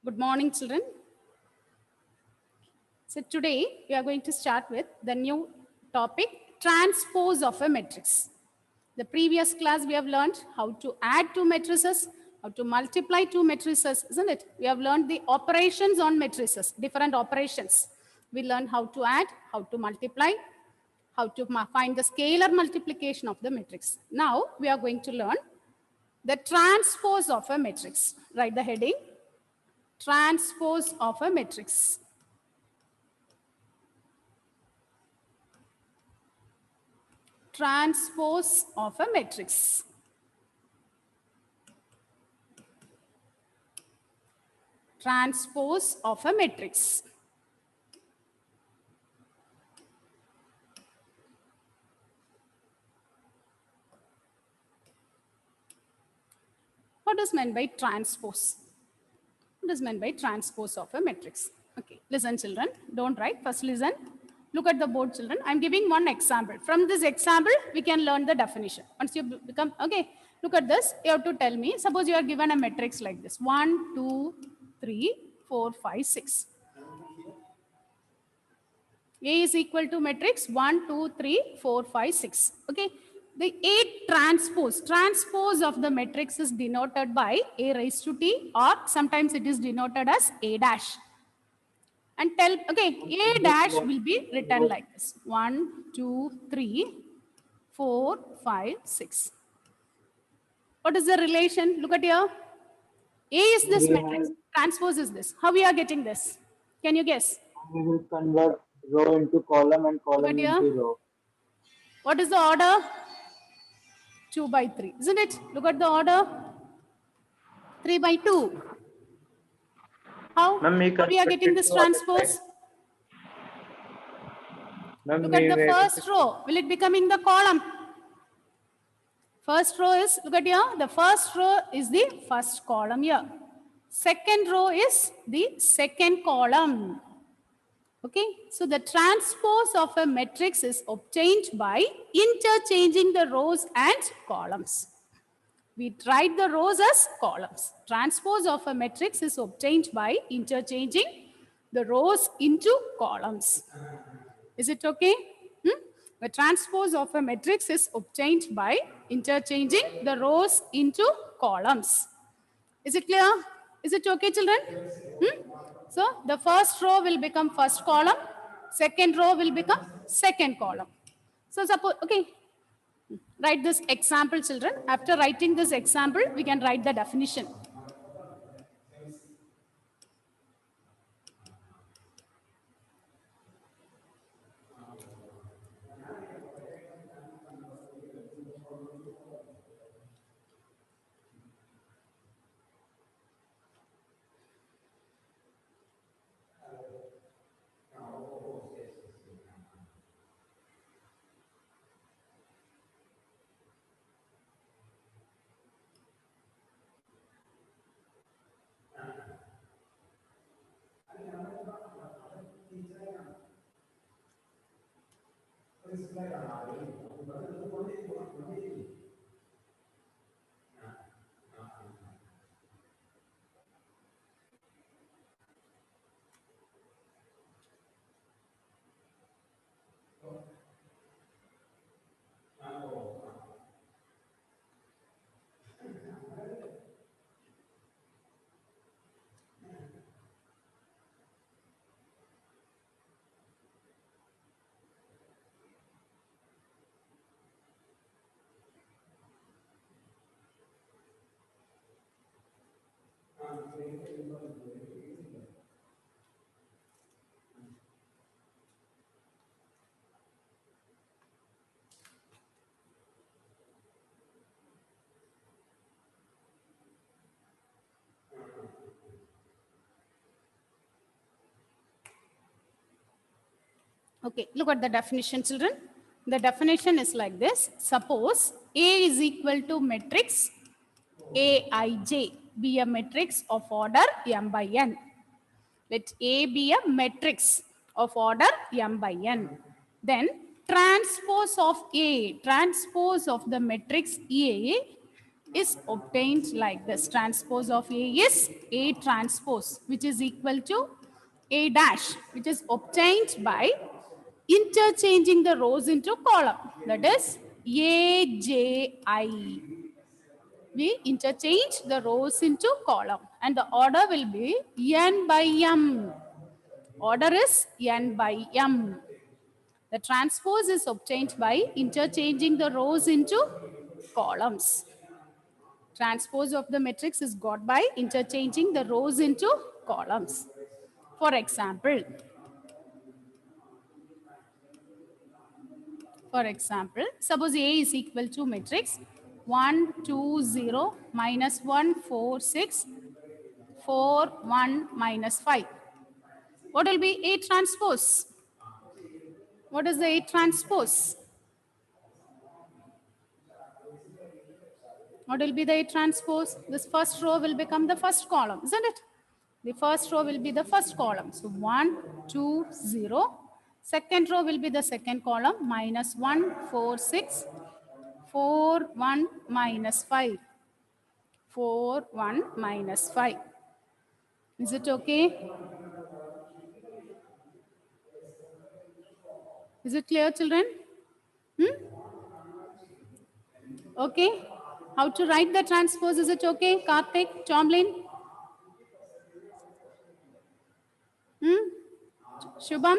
Good morning, children. So today we are going to start with the new topic, transpose of a matrix. The previous class we have learned how to add two matrices, how to multiply two matrices, isn't it? We have learned the operations on matrices, different operations. We learned how to add, how to multiply, how to find the scalar multiplication of the matrix. Now we are going to learn the transpose of a matrix. Write the heading, transpose of a matrix. Transpose of a matrix. Transpose of a matrix. What is meant by transpose? What is meant by transpose of a matrix? Okay, listen children, don't write, first listen. Look at the board children. I'm giving one example. From this example, we can learn the definition. Once you become, okay, look at this. You have to tell me, suppose you are given a matrix like this. 1, 2, 3, 4, 5, 6. A is equal to matrix 1, 2, 3, 4, 5, 6. Okay. The A transpose of the matrix is denoted by A raised to T, or sometimes it is denoted as A dash. And tell, okay, A dash will be written like this. 1, 2, 3, 4, 5, 6. What is the relation? Look at here. A is this matrix. Transpose is this. How we are getting this? Can you guess? We will convert row into column and column into row. What is the order? 2 by 3, isn't it? Look at the order. 3 by 2. How we are getting this transpose? Look at the first row. Will it becoming the column? First row is, look at here, the first row is the first column here. Second row is the second column. Okay, so the transpose of a matrix is obtained by interchanging the rows and columns. We write the rows as columns. Transpose of a matrix is obtained by interchanging the rows into columns. Is it okay? The transpose of a matrix is obtained by interchanging the rows into columns. Is it clear? Is it okay, children? So the first row will become first column, second row will become second column. So suppose, okay, write this example, children. After writing this example, we can write the definition. Okay, look at the definition, children. The definition is like this. Suppose A is equal to matrix Aij be a matrix of order m by n. Let A be a matrix of order m by n. Then transpose of A, transpose of the matrix A is obtained like this. Transpose of A is A transpose, which is equal to A dash, which is obtained by interchanging the rows into column. That is AJI. We interchange the rows into column and the order will be N by M. Order is N by M. The transpose is obtained by interchanging the rows into columns. Transpose of the matrix is got by interchanging the rows into columns. For example, suppose A is equal to matrix 1, 2, 0, minus 1, 4, 6, 4, 1, minus 5. What will be A transpose? What is the A transpose? What will be the A transpose? This first row will become the first column, isn't it? The first row will be the first column. So 1, 2, 0. Second row will be the second column, minus 1, 4, 6, 4, 1, minus 5. 4, 1, minus 5. Is it okay? Is it clear, children? Okay. How to write the transpose? Is it okay? Karthik, Chomlin? Shubham?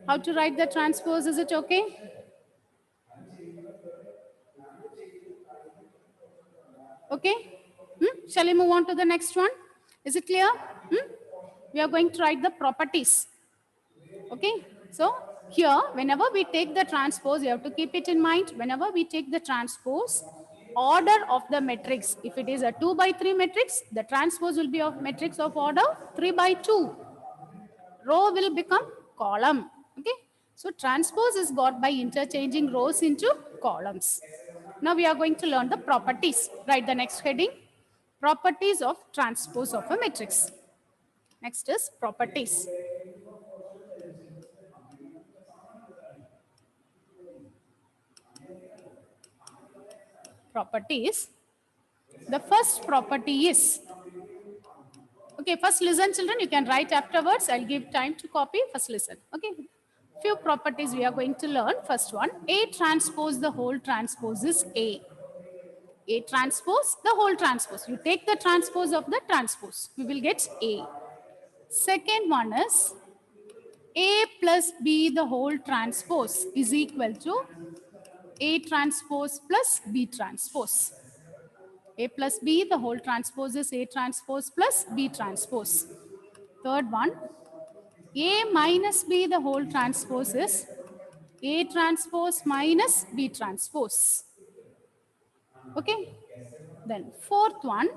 How to write the transpose? Is it okay? Okay. Shall we move on to the next one? Is it clear? We are going to write the properties. Okay. So here, whenever we take the transpose, you have to keep it in mind. Whenever we take the transpose, order of the matrix. If it is a 2 by 3 matrix, the transpose will be of matrix of order 3 by 2. Row will become column. Okay. So transpose is got by interchanging rows into columns. Now we are going to learn the properties. Write the next heading. Properties of transpose of a matrix. Next is properties. Properties. The first property is, okay, first listen children, you can write afterwards. I'll give time to copy. First listen. Okay. Few properties we are going to learn. First one, A transpose, the whole transpose is A. A transpose, the whole transpose. You take the transpose of the transpose. We will get A. Second one is A plus B, the whole transpose is equal to A transpose plus B transpose. A plus B, the whole transpose is A transpose plus B transpose. Third one, A minus B, the whole transpose is A transpose minus B transpose. Okay. Then fourth one,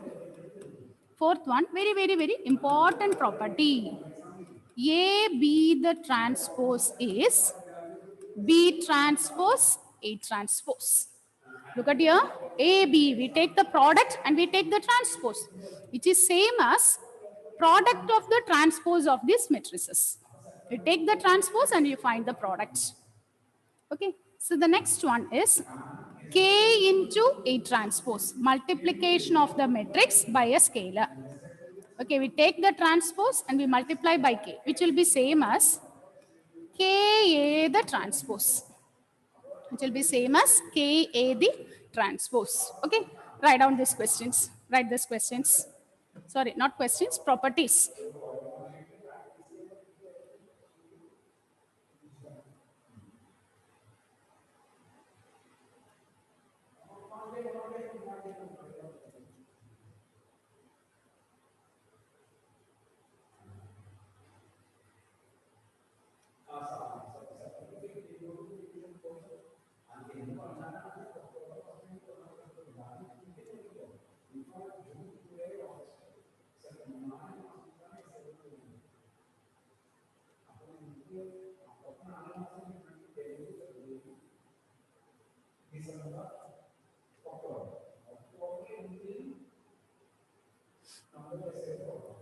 very important property. AB, the transpose is B transpose A transpose. Look at here, AB, we take the product and we take the transpose. It is same as product of the transpose of these matrices. You take the transpose and you find the product. Okay, so the next one is K into A transpose, multiplication of the matrix by a scalar. Okay, we take the transpose and we multiply by K, which will be same as KA the transpose. It will be same as KA the transpose. Okay, write down these questions. Write these questions. Sorry, not questions, properties.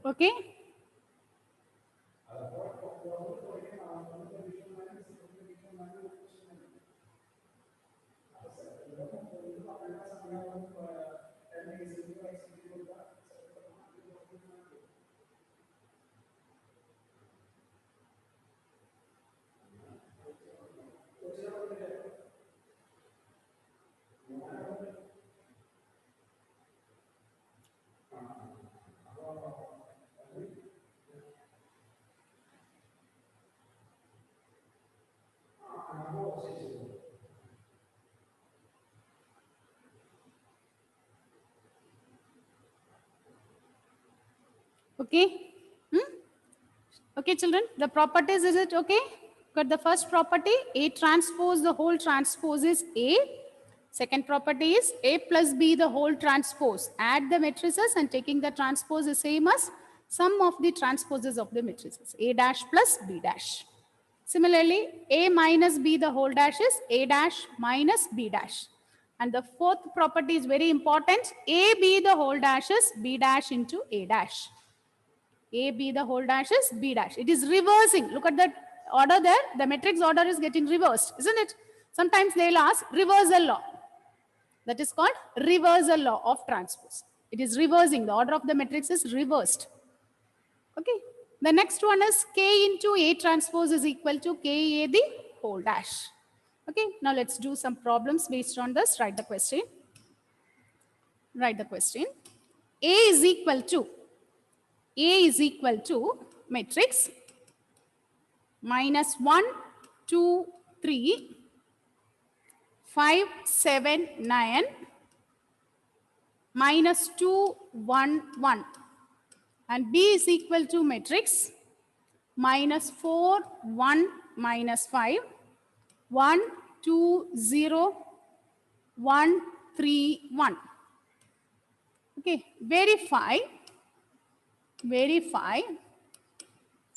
Okay. Okay. Okay, children, the properties, is it okay? Got the first property, A transpose, the whole transpose is A. Second property is A plus B, the whole transpose. Add the matrices and taking the transpose is same as sum of the transposes of the matrices. A dash plus B dash. Similarly, A minus B, the whole dash is A dash minus B dash. And the fourth property is very important. A B, the whole dash is B dash into A dash. A, B, the whole dash is B dash. It is reversing. Look at that order there. The matrix order is getting reversed, isn't it? Sometimes they'll ask reversal law. That is called reversal law of transpose. It is reversing. The order of the matrix is reversed. Okay. The next one is K into A transpose is equal to K A the whole dash. Okay. Now let's do some problems based on this. Write the question. Write the question. A is equal to matrix minus 1, 2, 3, 5, 7, 9, minus 2, 1, 1. And B is equal to matrix minus 4, 1, minus 5, 1, 2, 0, 1, 3, 1. Okay, verify.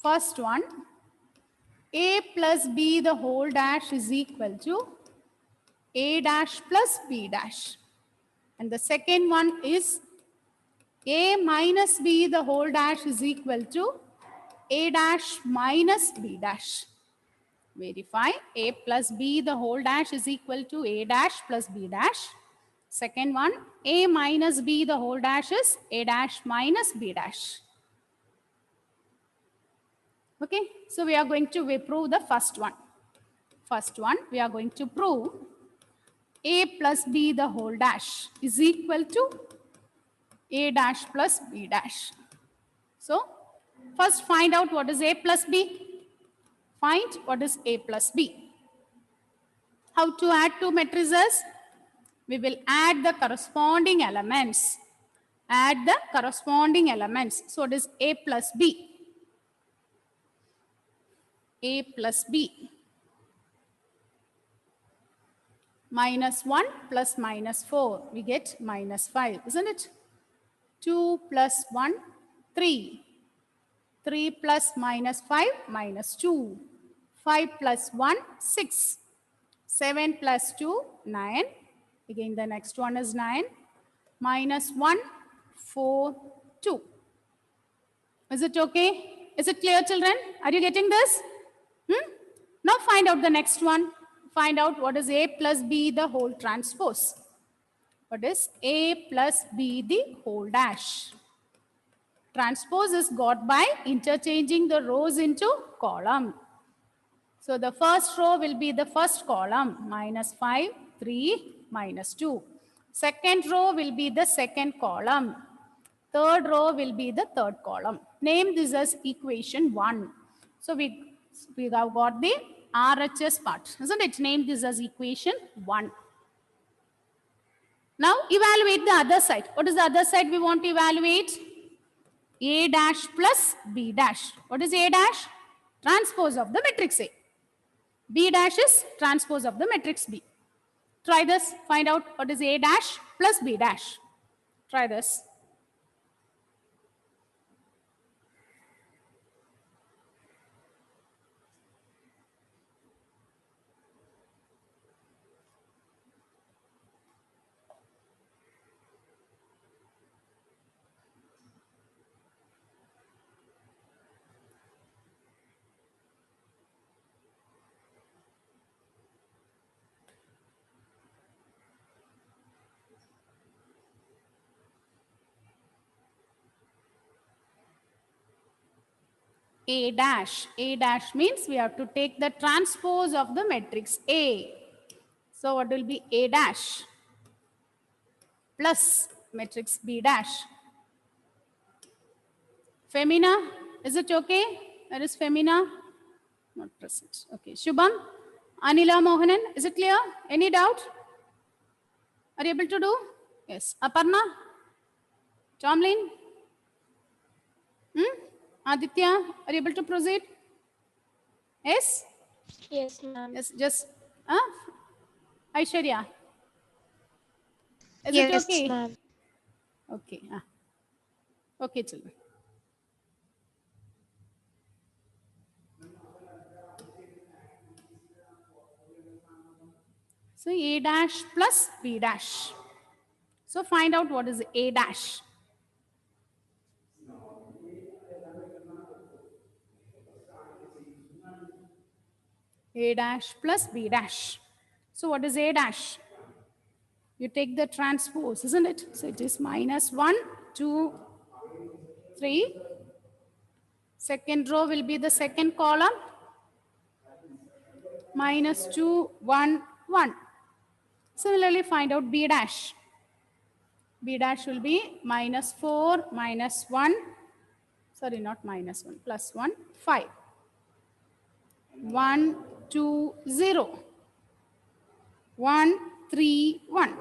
First one, A plus B the whole dash is equal to A dash plus B dash. And the second one is A minus B the whole dash is equal to A dash minus B dash. Verify. A plus B the whole dash is equal to A dash plus B dash. Second one, A minus B the whole dash is A dash minus B dash. Okay, so we are going to prove the first one. First one, we are going to prove A plus B the whole dash is equal to A dash plus B dash. So, first find out what is A plus B. Find what is A plus B. How to add two matrices? We will add the corresponding elements. Add the corresponding elements. So, it is A plus B. A plus B. Minus 1 plus minus 4. We get minus 5, isn't it? 2 plus 1, 3. 3 plus minus 5, minus 2. 5 plus 1, 6. 7 plus 2, 9. Again, the next one is 9. Minus 1, 4, 2. Is it okay? Is it clear, children? Are you getting this? Now find out the next one. Find out what is A plus B the whole transpose. What is A plus B the whole dash? Transpose is got by interchanging the rows into column. So the first row will be the first column, minus 5, 3, minus 2. Second row will be the second column. Third row will be the third column. Name this as equation 1. So we have got the RHS part, isn't it? Name this as equation 1. Now evaluate the other side. What is the other side we want to evaluate? A dash plus B dash. What is A dash? Transpose of the matrix A. B dash is transpose of the matrix B. Try this. Find out what is A dash plus B dash. Try this. A dash. A dash means we have to take the transpose of the matrix A. So what will be A dash plus matrix B dash. Femina, is it okay? Where is Femina? Not present. Okay. Shubham, Anila Mohanan, is it clear? Any doubt? Are you able to do? Yes. Aparna? Tomlin? Aditya, are you able to proceed? Yes? Yes, ma'am. Yes, just, Aishwarya, is it Yes, okay? ma'am. Okay. Okay, children. So A dash plus B dash. So find out what is A dash. A dash plus B dash. So what is A dash? You take the transpose, isn't it? So it is minus 1, 2, 3. Second row will be the second column. Minus 2, 1, 1. Similarly, find out B dash. B dash will be minus 4, minus 1. Sorry, not minus 1, plus 1, 5. 1, 2, 0. 1, 3, 1.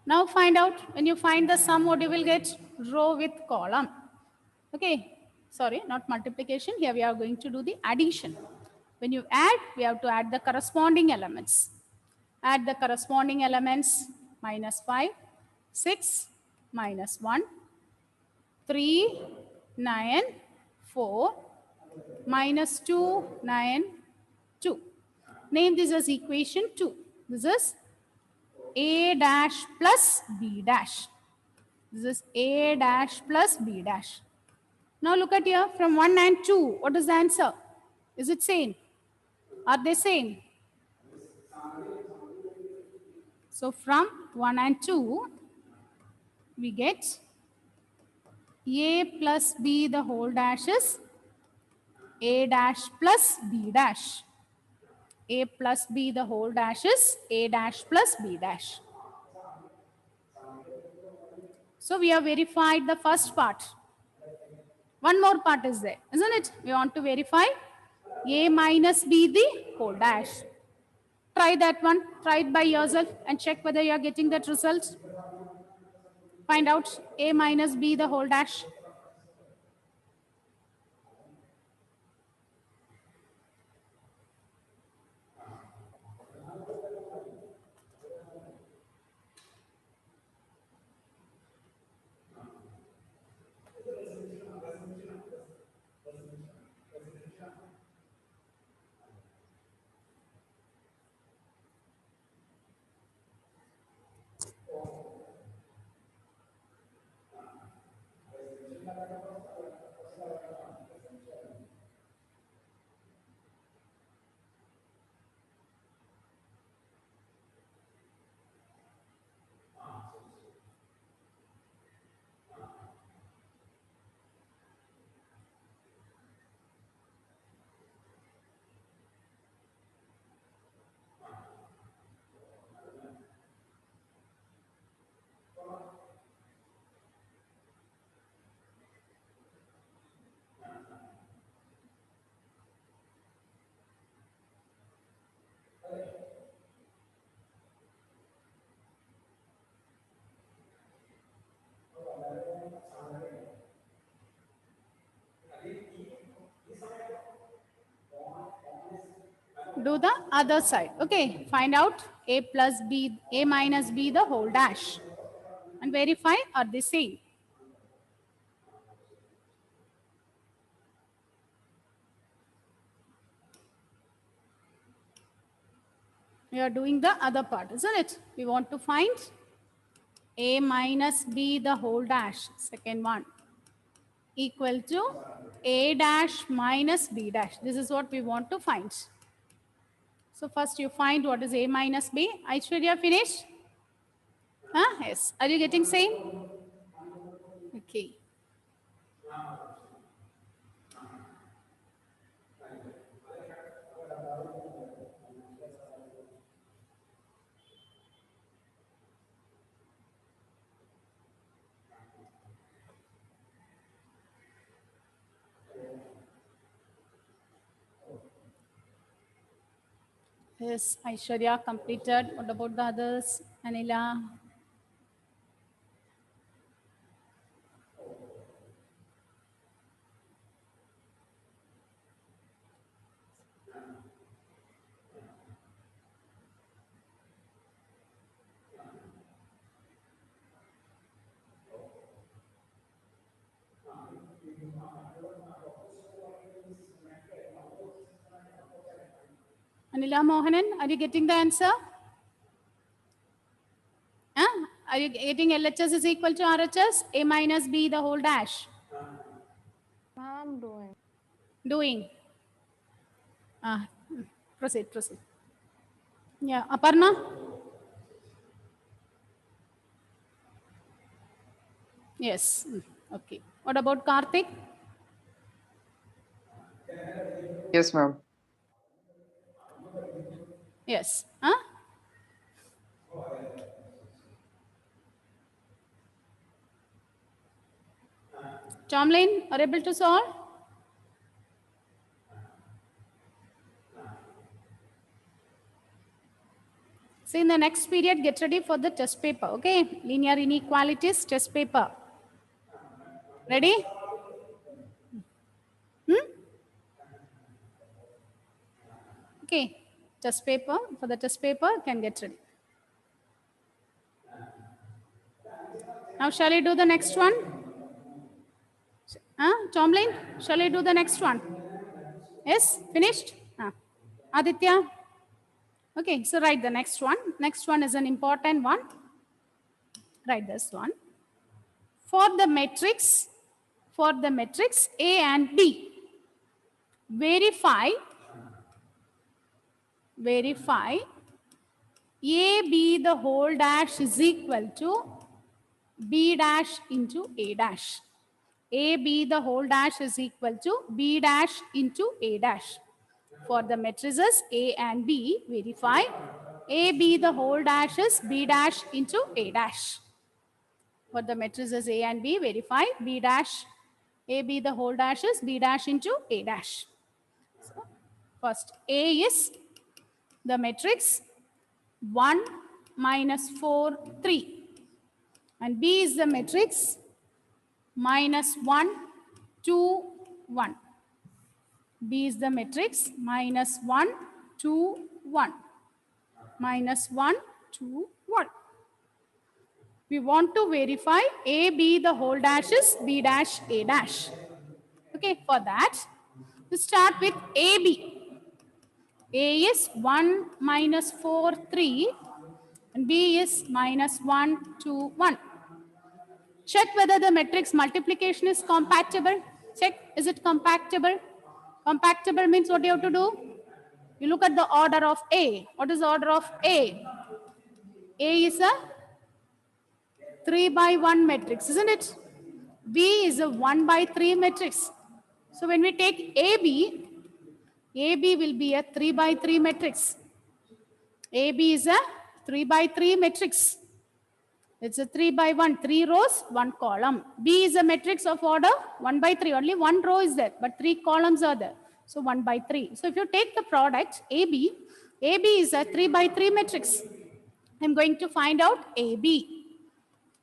Now find out, when you find the sum, what you will get? Row with column. Okay, sorry, not multiplication. Here we are going to do the addition. When you add, we have to add the corresponding elements. Add the corresponding elements, minus 5, 6, minus 1, 3, 9, 4, minus 2, 9, 2. Name this as equation 2. This is A dash plus B dash. This is A dash plus B dash. Now look at here, from 1 and 2, what is the answer? Is it same? Are they same? So from 1 and 2, we get A plus B the whole dash is A dash plus B dash. A plus B the whole dash is A dash plus B dash. So we have verified the first part. One more part is there, isn't it? We want to verify A minus B the whole dash. Try that one. Try it by yourself and check whether you are getting that result. Find out A minus B the whole dash. Do the other side. Okay, find out A plus B, A minus B the whole dash. And verify are they same. We are doing the other part, isn't it? We want to find A minus B the whole dash, second one, equal to A dash minus B dash. This is what we want to find. So first you find what is A minus B. Aishwarya, finished? Huh? Yes. Are you getting same? Okay. Yes, Aishwarya completed. What about the others? Anila? Anila Mohanan, are you getting the answer? Huh? Are you getting LHS is equal to RHS? A minus B the whole dash. I'm doing. Doing. Ah, proceed. Yeah, Aparna? Yes. Okay. What about Karthik? Yes, ma'am. Yes. Huh? Tomlin, are able to solve? So in the next period, get ready for the test paper. Okay. Linear inequalities test paper. Ready? Okay. Test paper. For the test paper, can get ready. Now, shall I do the next one? Tomlin, shall I do the next one? Yes, finished? Aditya? Okay, so write the next one. Next one is an important one. Write this one. For the matrix A and B, verify AB the whole dash is equal to B dash into A dash. AB the whole dash is equal to B dash into A dash. For the matrices A and B, verify AB the whole dash is B dash into A dash. For the matrices A and B, verify B dash, AB the whole dash is B dash into A dash. So, first, A is the matrix 1 minus 4, 3. And B is the matrix minus 1, 2, 1. B is the matrix minus 1, 2, 1. Minus 1, 2, 1. We want to verify A, B, the whole dash is B dash, A dash. Okay, for that, we start with AB. A is 1 minus 4, 3. And B is minus 1, 2, 1. Check whether the matrix multiplication is compatible. Check, is it compatible? Compatible means what you have to do? You look at the order of A. What is the order of A? A is a 3 by 1 matrix, isn't it? B is a 1 by 3 matrix. So when we take AB, AB will be a 3 by 3 matrix. AB is a 3 by 3 matrix. It's a 3 by 1, 3 rows, 1 column. B is a matrix of order 1 by 3. Only 1 row is there, but 3 columns are there. So 1 by 3. So if you take the product AB, AB is a 3 by 3 matrix. I'm going to find out AB.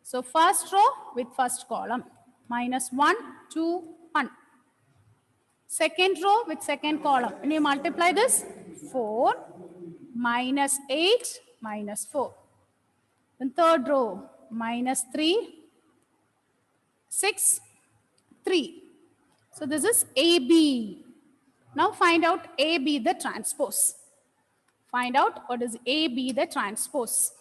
So first row with first column, minus 1, 2, 1. Second row with second column. When you multiply this, 4, minus 8, minus 4. Then third row, minus 3, 6, 3. So this is AB. Now find out AB the transpose. Find out what is AB the transpose.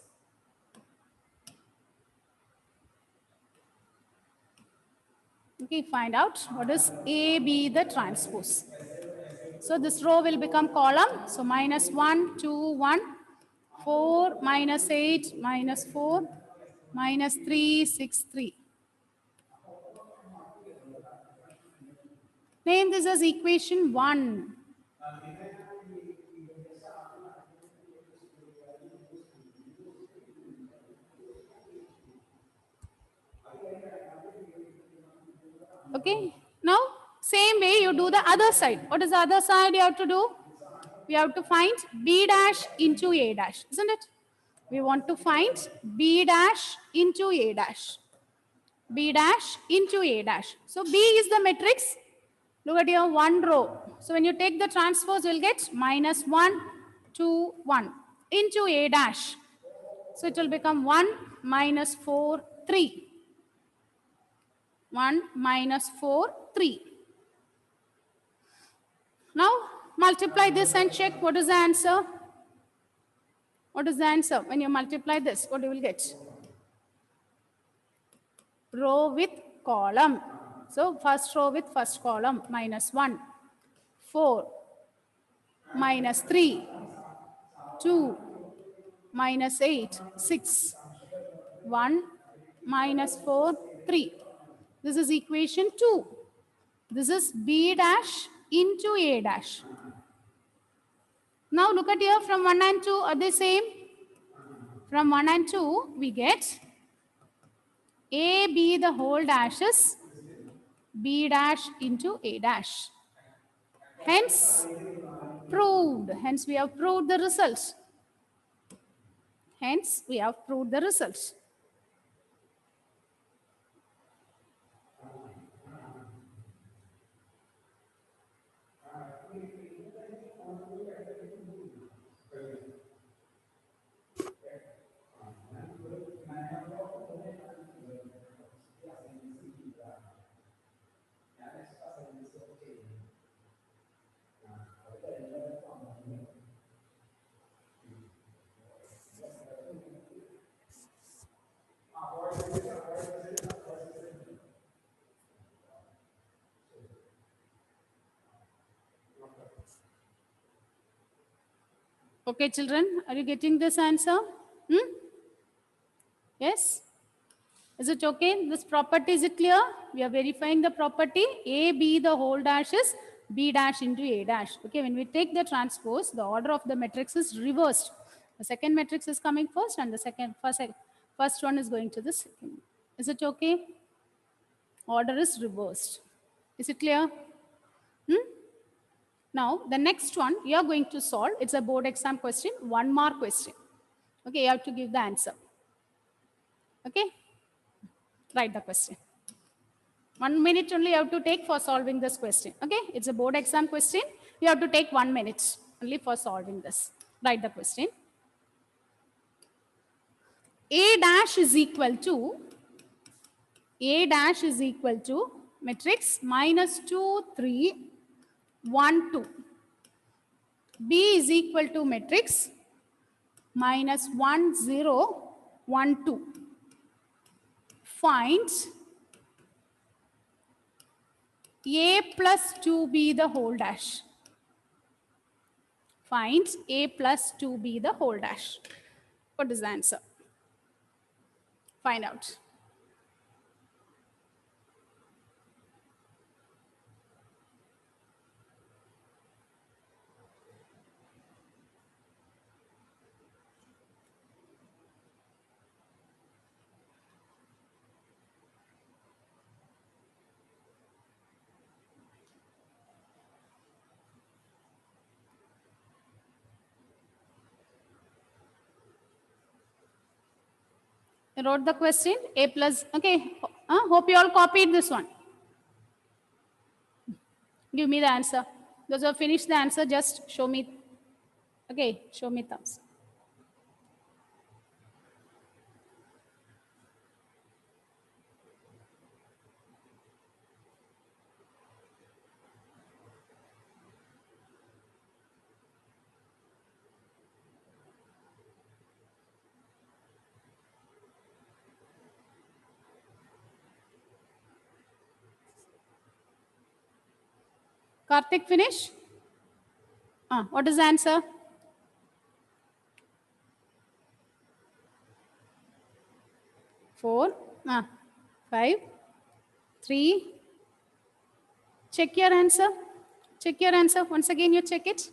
Okay, find out what is AB the transpose. So this row will become column. So minus 1, 2, 1, 4, minus 8, minus 4, minus 3, 6, 3. Name this as equation 1. Okay, now same way you do the other side. What is the other side you have to do? We have to find B dash into A dash, isn't it? We want to find B dash into A dash. B dash into A dash. So B is the matrix. Look at your one row. So when you take the transpose, you'll get minus 1, 2, 1 into A dash. So it will become 1 minus 4, 3. 1 minus 4, 3. Now multiply this and check what is the answer. What is the answer? When you multiply this, what you will get? Row with column. So first row with first column, minus 1, 4, minus 3, 2, minus 8, 6, 1, minus 4, 3. This is equation 2. This is B dash into A dash. Now look at here, from 1 and 2 are they same? From 1 and 2 we get AB the whole dash is B dash into A dash. Hence proved. Hence we have proved the result. Hence we have proved the result. Okay, children, are you getting this answer? Yes? Is it okay? This property, is it clear? We are verifying the property. A, B, the whole dash is B dash into A dash. Okay, when we take the transpose, the order of the matrix is reversed. The second matrix is coming first and the first one is going to the second. Is it okay? Order is reversed. Is it clear? Now, the next one you are going to solve. It's a board exam question, 1 mark question. Okay, you have to give the answer. Okay, write the question. 1 minute only you have to take for solving this question. Okay, it's a board exam question. You have to take 1 minute only for solving this. Write the question. A dash is equal to matrix minus 2, 3, 1, 2. B is equal to matrix minus 1, 0, 1, 2. Find A plus 2B the whole dash. Find A plus 2B the whole dash. What is the answer? Find out. I wrote the question, A plus, okay. Hope you all copied this one. Give me the answer. Those who have finished the answer, just show me. Okay, show me thumbs. Karthik, finish? What is the answer? Four, 5, 3. Check your answer. Check your answer. Once again, you check it.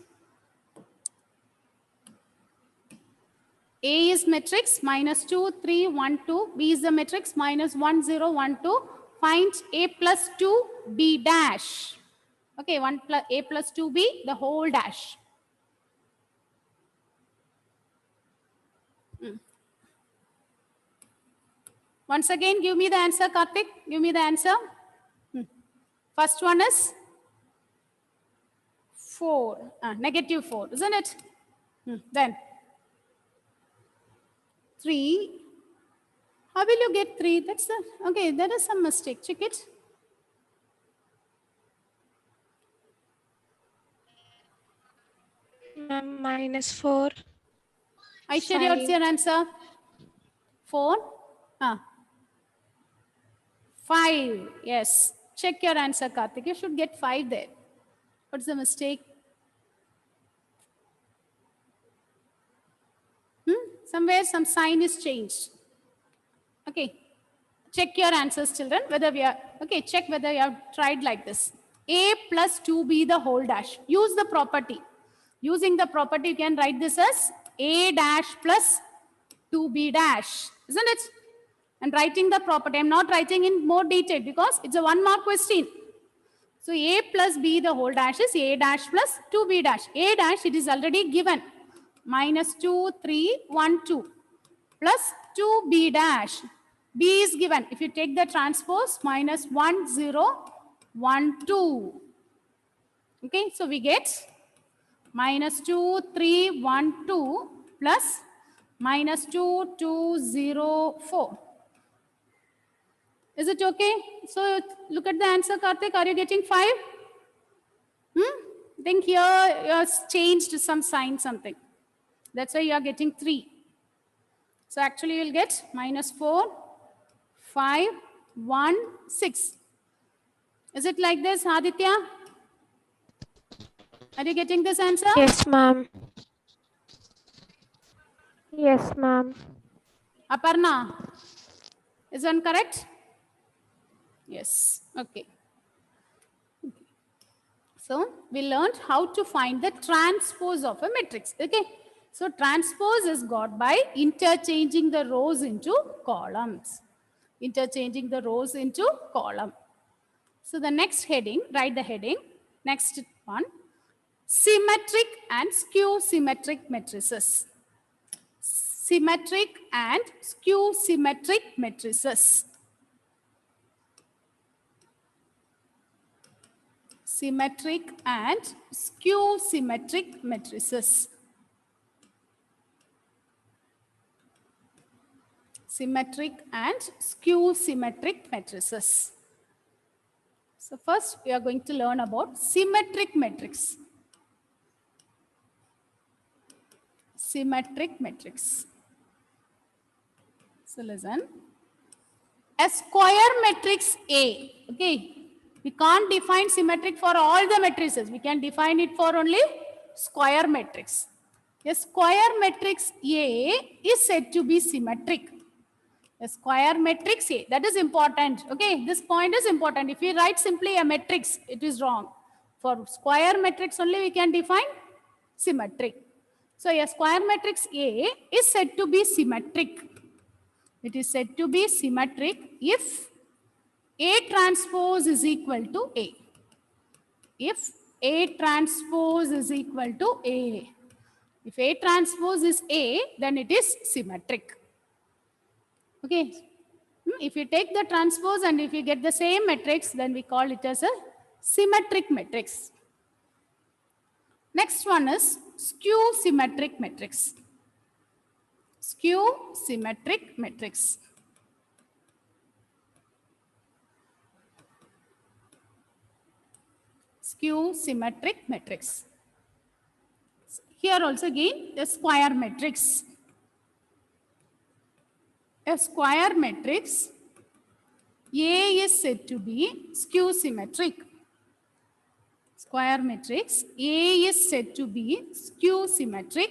A is matrix minus 2, 3, 1, 2. B is the matrix minus 1, 0, 1, 2. Find A plus 2, B dash. Okay, A plus 2B, the whole dash. Once again, give me the answer, Karthik. Give me the answer. First one is 4. Negative 4, isn't it? Then 3. How will you get 3? That's the, okay, there is some mistake. Check it. -4. Aishwarya, what's your answer? 4? 5. Yes. Check your answer, Karthik. You should get 5 there. What's the mistake? Somewhere some sign is changed. Okay. Check your answers, children, whether we are, okay, check whether you have tried like this. A plus 2b the whole dash. Use the property. Using the property, you can write this as A dash plus 2b dash, isn't it? And writing the property. I'm not writing in more detail because it's a 1-mark question. So A plus b the whole dash is A dash plus 2b dash. A dash, it is already given. -2, 3, 1, 2. Plus 2b dash. B is given. If you take the transpose, -1, 0, 1, 2. Okay, so we get -2, 3, 1, 2 plus -2, 2, 0, 4. Is it okay? So look at the answer, Karthik. Are you getting 5? I think here you have changed some sign, something. That's why you are getting 3. So actually you will get -4, 5, 1, 6. Is it like this, Aditya? Are you getting this answer? Yes, ma'am. Yes, ma'am. Aparna, is that correct? Yes, okay. So we learned how to find the transpose of a matrix, okay? So transpose is got by interchanging the rows into columns. Interchanging the rows into column. So the next heading, write the heading, next one, symmetric and skew symmetric matrices. Symmetric and skew symmetric matrices. Symmetric and skew symmetric matrices. Symmetric and skew symmetric matrices. So first we are going to learn about symmetric matrix. Symmetric matrix. So listen. A square matrix A. Okay. We can't define symmetric for all the matrices. We can define it for only square matrix. A square matrix A is said to be symmetric. A square matrix A. That is important. Okay. This point is important. If we write simply a matrix, it is wrong. For square matrix only we can define symmetric. So a square matrix A is said to be symmetric. It is said to be symmetric if A transpose is equal to A. If A transpose is equal to A. If A transpose is A, then it is symmetric. Okay. If you take the transpose and if you get the same matrix, then we call it as a symmetric matrix. Next one is skew symmetric matrix. Skew symmetric matrix. Skew symmetric matrix. Here also again the square matrix. A square matrix A is said to be skew symmetric. Square matrix A is said to be skew symmetric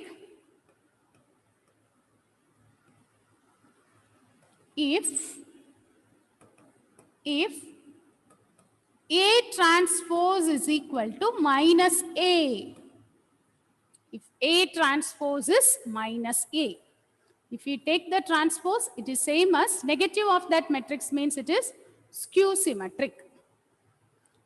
if A transpose is equal to minus A. If A transpose is minus A. If we take the transpose, it is same as negative of that matrix means it is skew symmetric.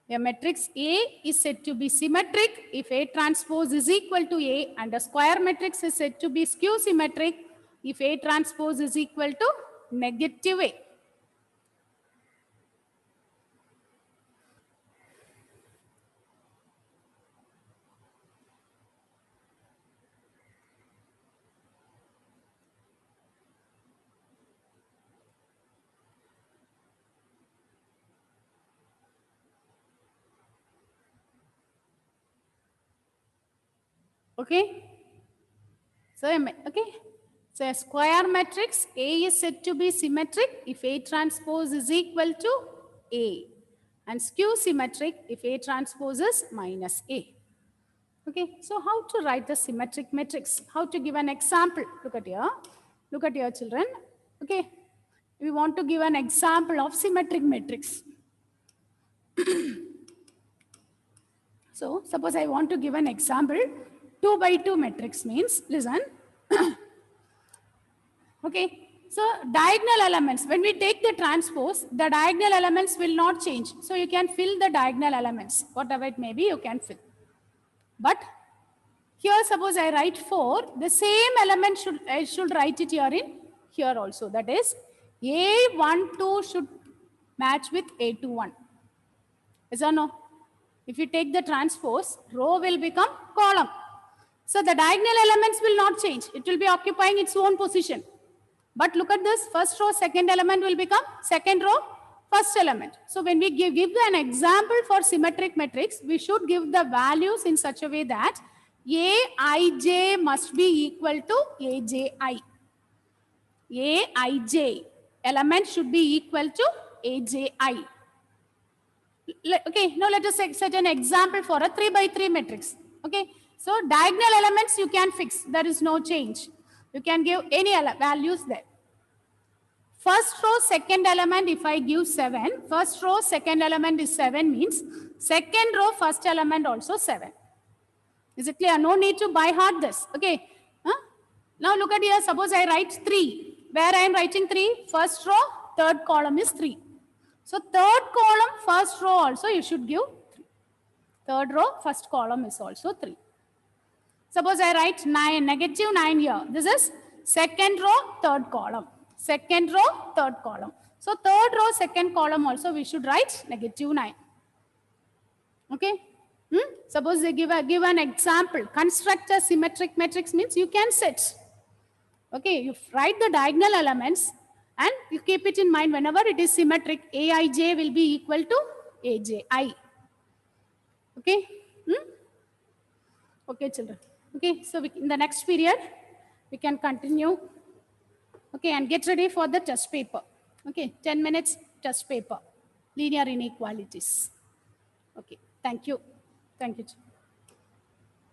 A matrix A is said to be symmetric if A transpose is equal to A, and a square matrix is said to be skew symmetric if A transpose is equal to negative A. Okay. So, okay. So, a square matrix A is said to be symmetric if A transpose is equal to A, and skew symmetric if A transpose is minus A. Okay. So, how to write the symmetric matrix? How to give an example? Look at here. Look at your children. Okay. We want to give an example of symmetric matrix. So, suppose I want to give an example. 2 by 2 matrix means, listen. Okay, so diagonal elements, when we take the transpose, the diagonal elements will not change. So you can fill the diagonal elements, whatever it may be, you can fill. But here, suppose I write 4, the same element I should write it here also. That is, A12 should match with A21. Yes or no? If you take the transpose, row will become column. So the diagonal elements will not change. It will be occupying its own position. But look at this, first row, second element will become second row, first element. So when we give an example for symmetric matrix, we should give the values in such a way that Aij must be equal to Aji. Aij element should be equal to Aji. Okay, now let us set an example for a 3 by 3 matrix. Okay, so diagonal elements you can fix, there is no change. You can give any values there. First row, second element, if I give 7, first row, second element is 7 means second row, first element also 7. Is it clear? No need to by heart this. Okay. Now look at here, suppose I write 3. Where I am writing 3? First row, third column is 3. So third column, first row also you should give 3. Third row, first column is also 3. Suppose I write 9, negative 9 here. This is second row, third column. Second row, third column. So third row, second column also we should write negative 9. Okay. Suppose they give an example. Construct a symmetric matrix means you can set. Okay, you write the diagonal elements and you keep it in mind whenever it is symmetric, Aij will be equal to Aji. Okay. Okay, children. Okay, so in the next period, we can continue. Okay, and get ready for the test paper. Okay, 10 minutes test paper. Linear inequalities. Okay, thank you. Thank you.